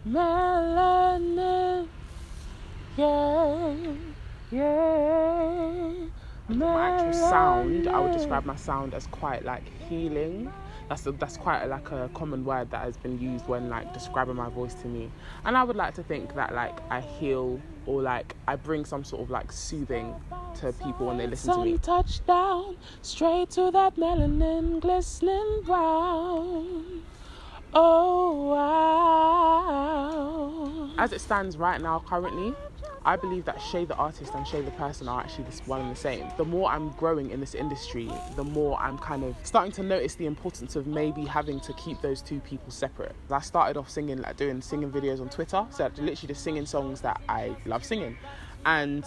melanin, yeah. My actual sound, I would describe my sound as quite like healing. That's quite like a common word that has been used when like describing my voice to me. And I would like to think that like I heal or like I bring some sort of like soothing to people when they listen to me. Touchdown, straight to that melanin glistening brown. Oh wow. As it stands right now, currently, I believe that Shae the artist and Shae the person are actually this one and the same. The more I'm growing in this industry, the more I'm kind of starting to notice the importance of maybe having to keep those two people separate. I started off singing, like doing singing videos on Twitter, so literally just singing songs that I love singing. And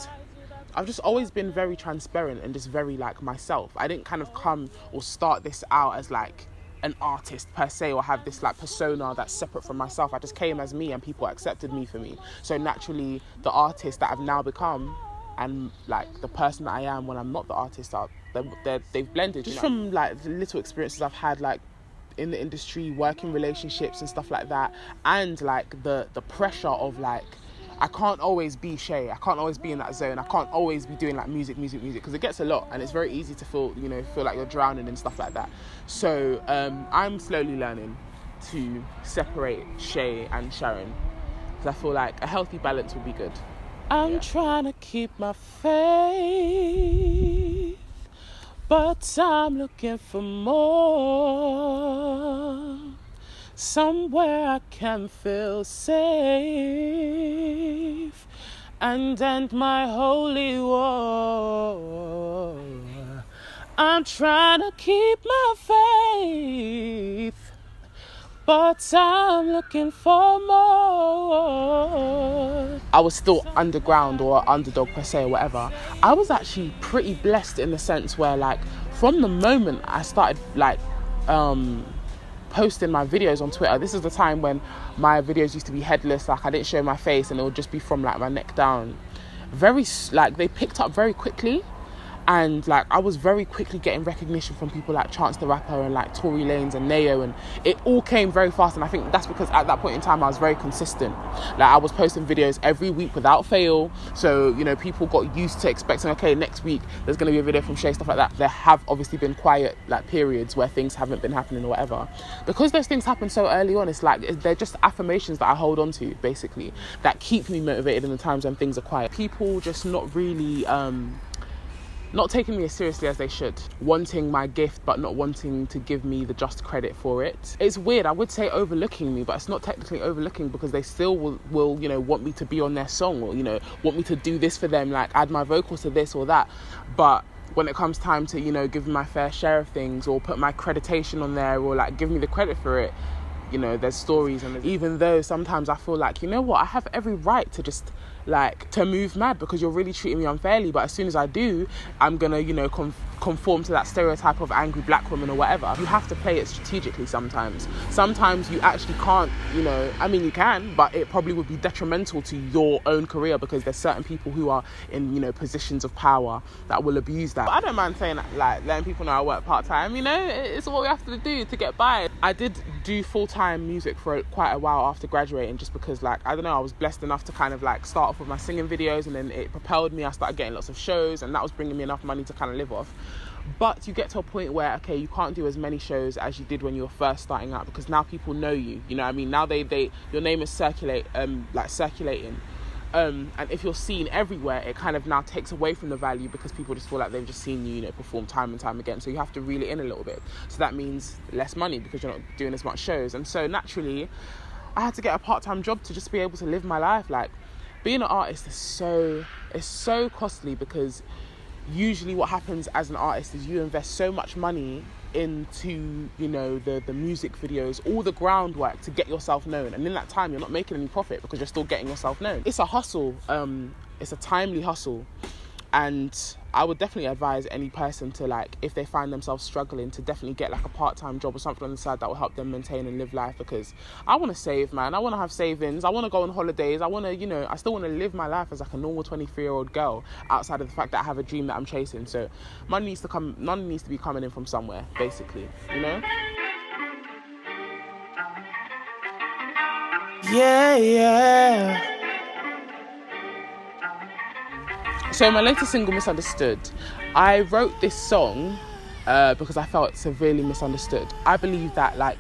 I've just always been very transparent and just very like myself. I didn't kind of come or start this out as like an artist per se or have this like persona that's separate from myself. I just came as me and people accepted me for me. So naturally the artist that I've now become and like the person that I am when I'm not the artist, they've blended. Just from like the little experiences I've had like in the industry, working relationships and stuff like that, and like the pressure of like I can't always be Shae. I can't always be in that zone. I can't always be doing like music because it gets a lot and it's very easy to feel like you're drowning and stuff like that. So I'm slowly learning to separate Shae and Sharon because I feel like a healthy balance would be good. I'm trying to keep my faith, but I'm looking for more. Somewhere I can feel safe and end my holy war. I'm trying to keep my faith, but I'm looking for more. I was still underground or underdog per se or whatever. I was actually pretty blessed in the sense where like from the moment I started like posting my videos on Twitter, this is the time when my videos used to be headless, like I didn't show my face and it would just be from like my neck down. Very like they picked up very quickly, and like I was very quickly getting recognition from people like Chance the Rapper and like Tory Lanez and Neo, and it all came very fast. And I think that's because at that point in time I was very consistent. Like I was posting videos every week without fail, so people got used to expecting, okay, next week there's going to be a video from Shae, stuff like that. There have obviously been quiet like periods where things haven't been happening or whatever. Because those things happen so early on, it's like they're just affirmations that I hold on to basically that keep me motivated in the times when things are quiet. People just not really not taking me as seriously as they should, wanting my gift but not wanting to give me the just credit for it. It's weird, I would say overlooking me, but it's not technically overlooking because they still will want me to be on their song or want me to do this for them, like add my vocals to this or that. But when it comes time to give me my fair share of things or put my accreditation on there or like give me the credit for it, there's stories. And even though sometimes I feel like, I have every right to just like to move mad because you're really treating me unfairly, but as soon as I do, I'm gonna conform to that stereotype of angry black woman or whatever. You have to play it strategically sometimes you actually can't, I mean you can, but it probably would be detrimental to your own career because there's certain people who are in positions of power that will abuse that. But I don't mind saying that, like letting people know I work part-time. It's what we have to do to get by. I did do full-time music for quite a while after graduating, just because like I don't know, I was blessed enough to kind of like start off with my singing videos, and then it propelled me. I started getting lots of shows, and that was bringing me enough money to kind of live off. But you get to a point where, okay, you can't do as many shows as you did when you were first starting out because now people know you. You know what I mean? Now your name is circulating. And if you're seen everywhere, it kind of now takes away from the value because people just feel like they've just seen you, perform time and time again. So you have to reel it in a little bit. So that means less money because you're not doing as much shows. And so naturally, I had to get a part-time job to just be able to live my life. Like, being an artist is so costly because usually what happens as an artist is you invest so much money into the music videos, all the groundwork to get yourself known, and in that time you're not making any profit because you're still getting yourself known. It's a hustle, it's a timely hustle, and I would definitely advise any person to, like, if they find themselves struggling, to definitely get like a part-time job or something on the side that will help them maintain and live life, because I want to save, man. I want to have savings. I want to go on holidays. I want to, I still want to live my life as like a normal 23-year-old girl outside of the fact that I have a dream that I'm chasing. So money needs to be coming in from somewhere, basically, Yeah, yeah. So my latest single, Misunderstood, I wrote this song because I felt severely misunderstood. I believe that like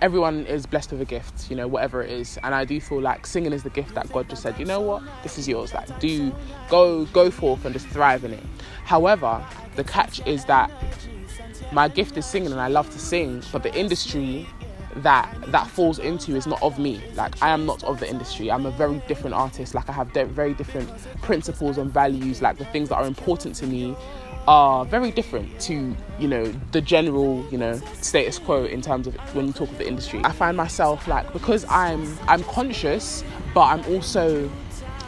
everyone is blessed with a gift, you know, whatever it is, and I do feel like singing is the gift that God just said, you know what, this is yours, like do go forth and just thrive in it. However, the catch is that my gift is singing and I love to sing, but the industry that falls into is not of me. Like I am not of the industry. I'm a very different artist. Like I have very different principles and values. Like the things that are important to me are very different to, you know, the general, you know, status quo in terms of when you talk of the industry. I find myself like, because I'm conscious, but I'm also,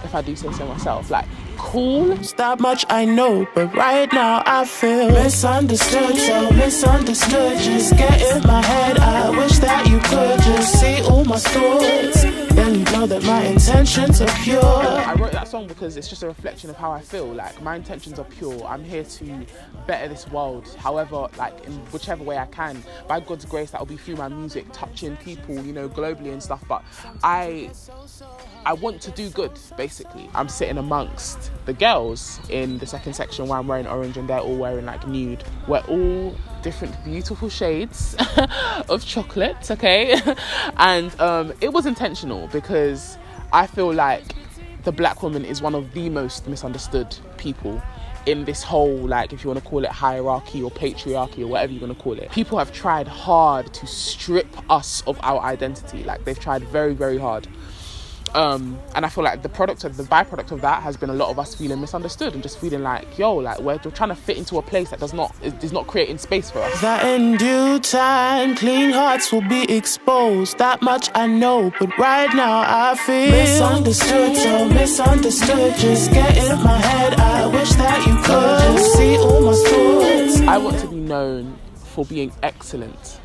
if I do say so myself, like cool. It's that much I know, but right now I feel misunderstood, so misunderstood. Just get in my head, I wish that you could just see all my thoughts. Then you know that my intentions are pure. I wrote that song because it's just a reflection of how I feel. Like my intentions are pure. I'm here to better this world, however, like in whichever way I can. By God's grace, that will be through my music, touching people, you know, globally and stuff. But I want to do good, basically. I'm sitting amongst the girls in the second section where I'm wearing orange and they're all wearing like nude. We're all different beautiful shades of chocolate, okay? And it was intentional because I feel like the black woman is one of the most misunderstood people in this whole, like, if you want to call it hierarchy or patriarchy or whatever you want to call it. People have tried hard to strip us of our identity. Like they've tried very, very hard. And I feel like the byproduct of that has been a lot of us feeling misunderstood and just feeling like, yo, like we're trying to fit into a place that is not creating space for us. That in due time, clean hearts will be exposed. That much I know, but right now I feel misunderstood, so misunderstood. Just get in my head, I wish that you could just see all my thoughts. I want to be known for being excellent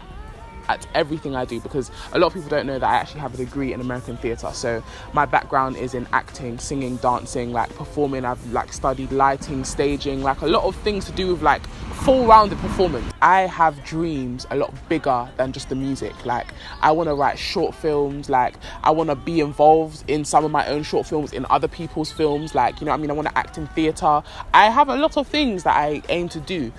at everything I do, because a lot of people don't know that I actually have a degree in American theatre. So my background is in acting, singing, dancing, like performing. I've like studied lighting, staging, like a lot of things to do with like full-rounded performance. I have dreams a lot bigger than just the music. Like I want to write short films, like I want to be involved in some of my own short films, in other people's films, like, you know what I mean, I want to act in theatre. I have a lot of things that I aim to do.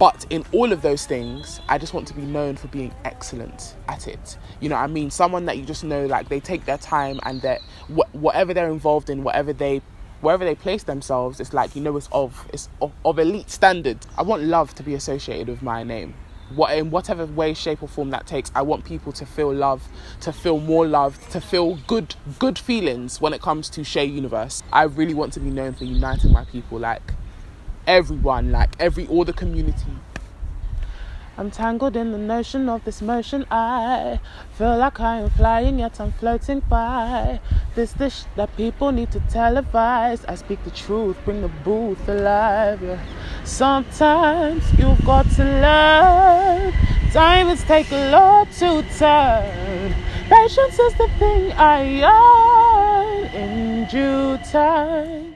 But in all of those things, I just want to be known for being excellent at it. You know what I mean? Someone that you just know, like they take their time and that whatever they're involved in, wherever they place themselves, it's like, you know, it's of elite standard. I want love to be associated with my name. In whatever way, shape or form that takes, I want people to feel love, to feel more love, to feel good feelings when it comes to Shae Universe. I really want to be known for uniting my people, like everyone, like all the community. I'm tangled in the notion of this motion. I feel like I am flying, yet I'm floating by. This dish that people need to televise. I speak the truth, bring the booth alive. Yeah. Sometimes you've got to learn. Diamonds take a lot to turn. Patience is the thing I yearn in due time.